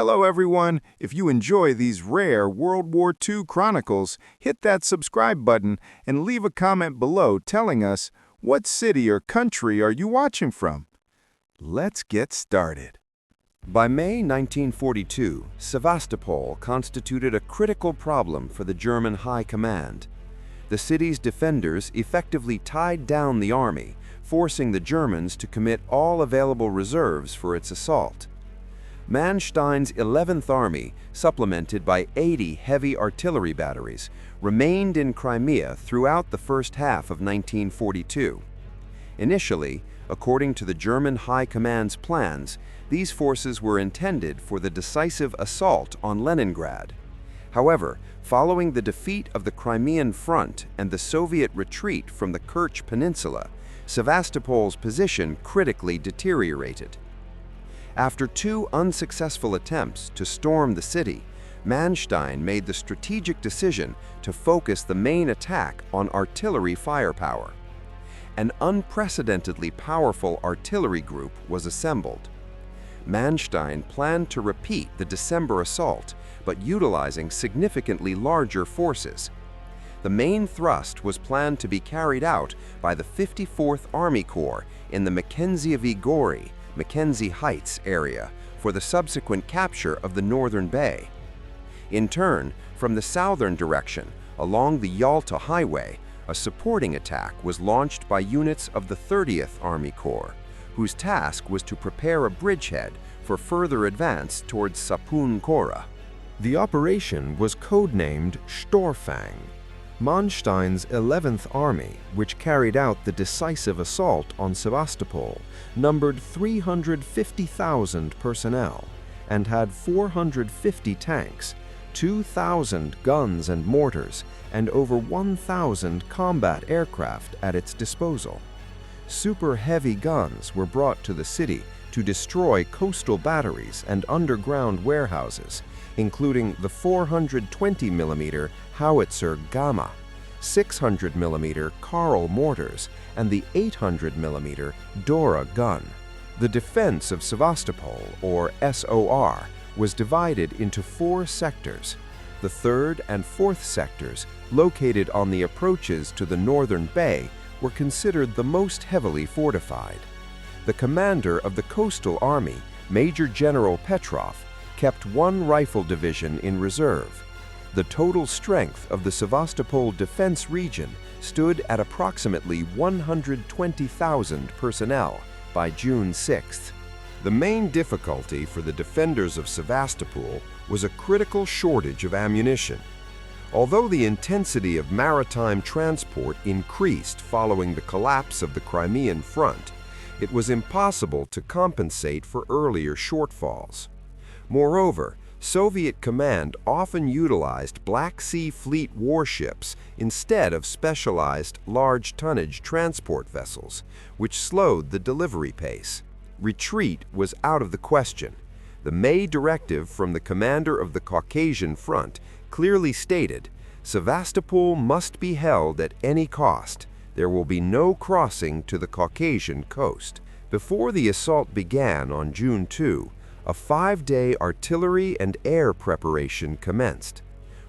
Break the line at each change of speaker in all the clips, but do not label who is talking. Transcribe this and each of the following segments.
Hello everyone! If you enjoy these rare World War II chronicles, hit that subscribe button and leave a comment below telling us what city or country are you watching from. Let's get started.
By May 1942, Sevastopol constituted a critical problem for the German High Command. The city's defenders effectively tied down the army, forcing the Germans to commit all available reserves for its assault. Manstein's 11th Army, supplemented by 80 heavy artillery batteries, remained in Crimea throughout the first half of 1942. Initially, according to the German High Command's plans, these forces were intended for the decisive assault on Leningrad. However, following the defeat of the Crimean Front and the Soviet retreat from the Kerch Peninsula, Sevastopol's position critically deteriorated. After two unsuccessful attempts to storm the city, Manstein made the strategic decision to focus the main attack on artillery firepower. An unprecedentedly powerful artillery group was assembled. Manstein planned to repeat the December assault, but utilizing significantly larger forces. The main thrust was planned to be carried out by the 54th Army Corps in the Mekenzievy Gory, Mekenzie Heights area for the subsequent capture of the northern bay. In turn, from the southern direction, along the Yalta Highway, a supporting attack was launched by units of the 30th Army Corps, whose task was to prepare a bridgehead for further advance towards Sapun-Gora.
The operation was codenamed Storfang. Manstein's 11th Army, which carried out the decisive assault on Sevastopol, numbered 350,000 personnel and had 450 tanks, 2,000 guns and mortars, and over 1,000 combat aircraft at its disposal. Super heavy guns were brought to the city to destroy coastal batteries and underground warehouses, including the 420mm howitzer Gamma, 600mm Karl mortars, and the 800mm Dora gun. The defense of Sevastopol, or SOR, was divided into four sectors. The 3rd and 4th sectors, located on the approaches to the northern bay, were considered the most heavily fortified. The commander of the coastal army, Major General Petrov, kept one rifle division in reserve. The total strength of the Sevastopol defense region stood at approximately 120,000 personnel by June 6th. The main difficulty for the defenders of Sevastopol was a critical shortage of ammunition. Although the intensity of maritime transport increased following the collapse of the Crimean Front, it was impossible to compensate for earlier shortfalls. Moreover, Soviet command often utilized Black Sea Fleet warships instead of specialized large-tonnage transport vessels, which slowed the delivery pace. Retreat was out of the question. The May directive from the commander of the Caucasian Front clearly stated, "Sevastopol must be held at any cost. There will be no crossing to the Caucasian coast." Before the assault began on June 2, a 5-day artillery and air preparation commenced.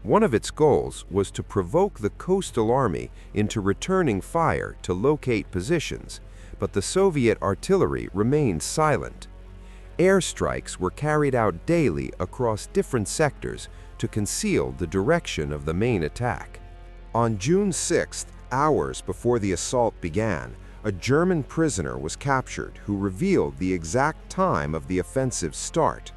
One of its goals was to provoke the coastal army into returning fire to locate positions, but the Soviet artillery remained silent. Airstrikes were carried out daily across different sectors to conceal the direction of the main attack. On June 6th, hours before the assault began, a German prisoner was captured who revealed the exact time of the offensive's start.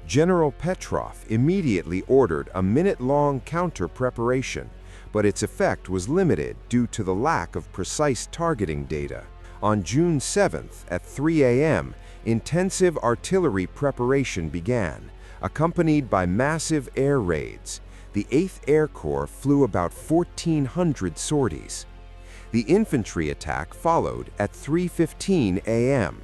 General Petrov immediately ordered a minute-long counter-preparation, but its effect was limited due to the lack of precise targeting data. On June 7th at 3 a.m., intensive artillery preparation began, accompanied by massive air raids. The 8th Air Corps flew about 1,400 sorties. The infantry attack followed at 3:15 a.m.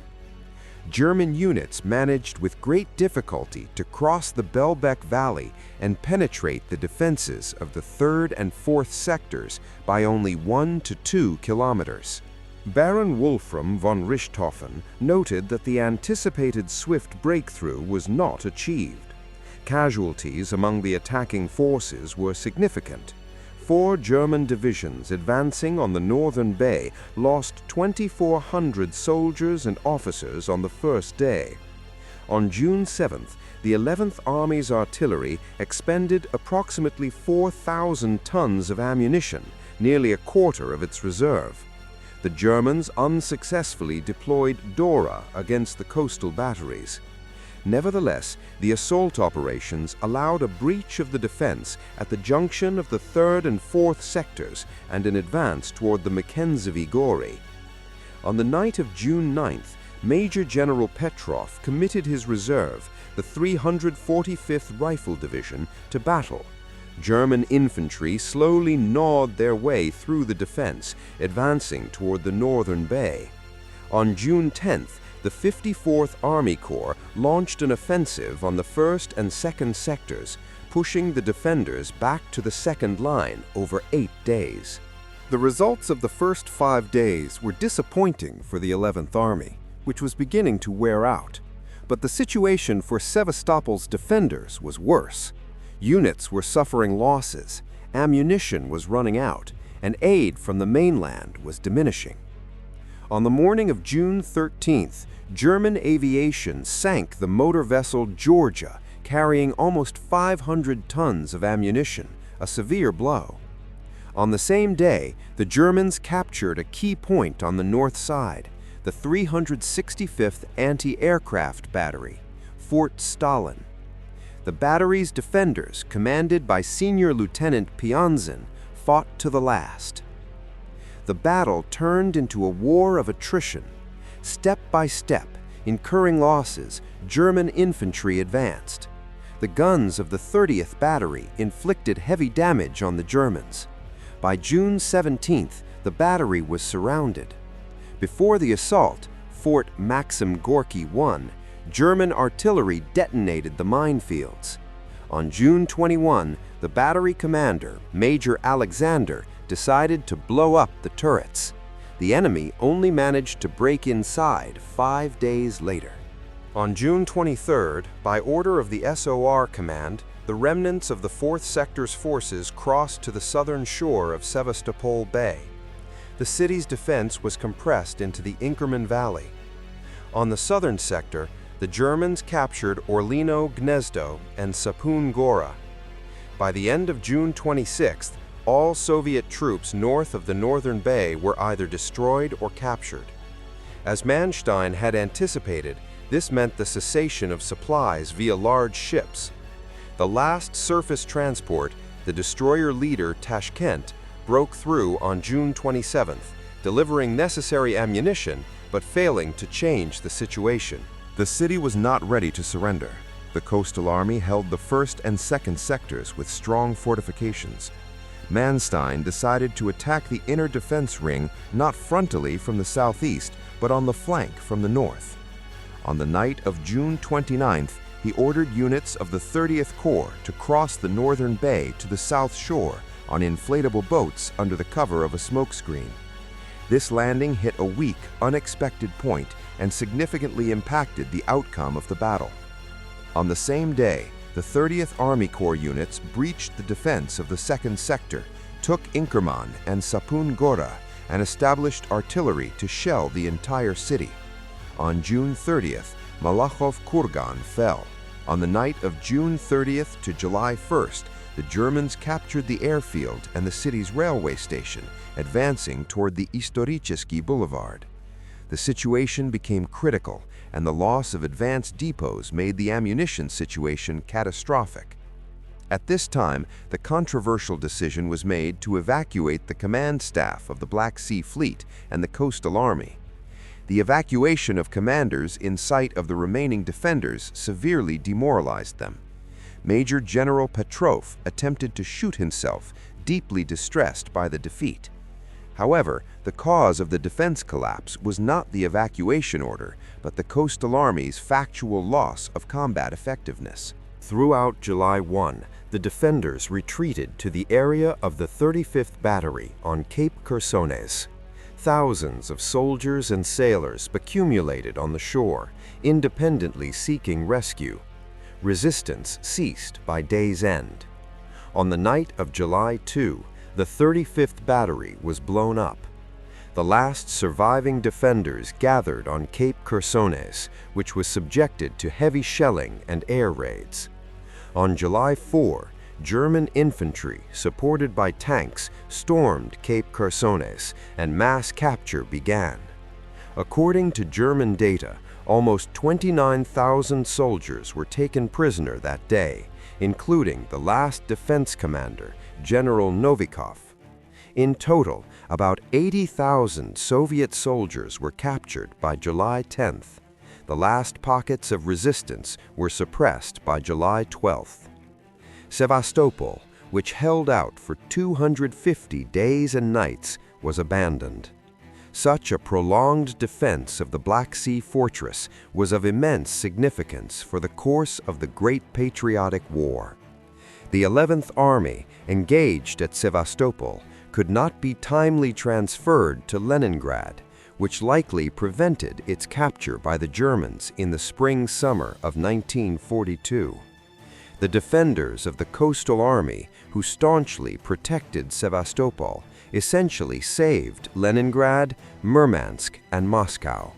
German units managed with great difficulty to cross the Belbek Valley and penetrate the defenses of the 3rd and 4th sectors by only 1 to 2 kilometers. Baron Wolfram von Richthofen noted that the anticipated swift breakthrough was not achieved.
Casualties among the attacking forces were significant. 4 German divisions advancing on the northern bay lost 2,400 soldiers and officers on the first day. On June 7th, the 11th Army's artillery expended approximately 4,000 tons of ammunition, nearly a quarter of its reserve. The Germans unsuccessfully deployed Dora against the coastal batteries. Nevertheless, the assault operations allowed a breach of the defense at the junction of the 3rd and 4th sectors and an advance toward the Mekenzievy Gory. On the night of June 9th, Major General Petrov committed his reserve, the 345th Rifle Division, to battle. German infantry slowly gnawed their way through the defense, advancing toward the northern bay. On June 10th, the 54th Army Corps launched an offensive on the 1st and 2nd sectors, pushing the defenders back to the second line over 8 days.
The results of the first 5 days were disappointing for the 11th Army, which was beginning to wear out. But the situation for Sevastopol's defenders was worse. Units were suffering losses, ammunition was running out, and aid from the mainland was diminishing. On the morning of June 13th, German aviation sank the motor vessel Georgia, carrying almost 500 tons of ammunition, a severe blow. On the same day, the Germans captured a key point on the north side, the 365th Anti-Aircraft Battery, Fort Stalin. The battery's defenders, commanded by Senior Lieutenant Pianzin, fought to the last. The battle turned into a war of attrition. Step by step, incurring losses, German infantry advanced. The guns of the 30th Battery inflicted heavy damage on the Germans. By June 17th, the battery was surrounded. Before the assault, Fort Maxim Gorky 1, German artillery detonated the minefields. On June 21, the battery commander, Major Alexander, decided to blow up the turrets. The enemy only managed to break inside 5 days later. On June 23rd, by order of the SOR Command, the remnants of the 4th Sector's forces crossed to the southern shore of Sevastopol Bay. The city's defense was compressed into the Inkerman Valley. On the southern sector, the Germans captured Orlino Gnezdo and Sapun-Gora. By the end of June 26th, all Soviet troops north of the northern bay were either destroyed or captured. As Manstein had anticipated, this meant the cessation of supplies via large ships. The last surface transport, the destroyer leader Tashkent, broke through on June 27th, delivering necessary ammunition but failing to change the situation.
The city was not ready to surrender. The Coastal Army held the 1st and 2nd sectors with strong fortifications. Manstein decided to attack the inner defense ring not frontally from the southeast, but on the flank from the north. On the night of June 29th, he ordered units of the 30th Corps to cross the northern bay to the south shore on inflatable boats under the cover of a smokescreen. This landing hit a weak, unexpected point and significantly impacted the outcome of the battle. On the same day, the 30th Army Corps units breached the defense of the 2nd sector, took Inkerman and Sapun-Gora, and established artillery to shell the entire city. On June 30th, Malakhov Kurgan fell. On the night of June 30th to July 1st, the Germans captured the airfield and the city's railway station, advancing toward the Istorichesky Boulevard. The situation became critical, and the loss of advanced depots made the ammunition situation catastrophic. At this time, the controversial decision was made to evacuate the command staff of the Black Sea Fleet and the Coastal Army. The evacuation of commanders in sight of the remaining defenders severely demoralized them. Major General Petrov attempted to shoot himself, deeply distressed by the defeat. However, the cause of the defense collapse was not the evacuation order, but the Coastal Army's factual loss of combat effectiveness.
Throughout July 1, the defenders retreated to the area of the 35th Battery on Cape Chersones. Thousands of soldiers and sailors accumulated on the shore, independently seeking rescue.
resistance ceased by day's end. On the night of July 2, the 35th Battery was blown up. The last surviving defenders gathered on Cape Chersones, which was subjected to heavy shelling and air raids. On July 4, German infantry, supported by tanks, stormed Cape Chersones, and mass capture began. According to German data, almost 29,000 soldiers were taken prisoner that day, including the last defense commander, General Novikov. In total, about 80,000 Soviet soldiers were captured by July 10th. The last pockets of resistance were suppressed by July 12th. Sevastopol, which held out for 250 days and nights, was abandoned. Such a prolonged defense of the Black Sea fortress was of immense significance for the course of the Great Patriotic War. The 11th Army, engaged at Sevastopol, could not be timely transferred to Leningrad, which likely prevented its capture by the Germans in the spring-summer of 1942. The defenders of the Coastal Army, who staunchly protected Sevastopol, essentially saved Leningrad, Murmansk, and Moscow.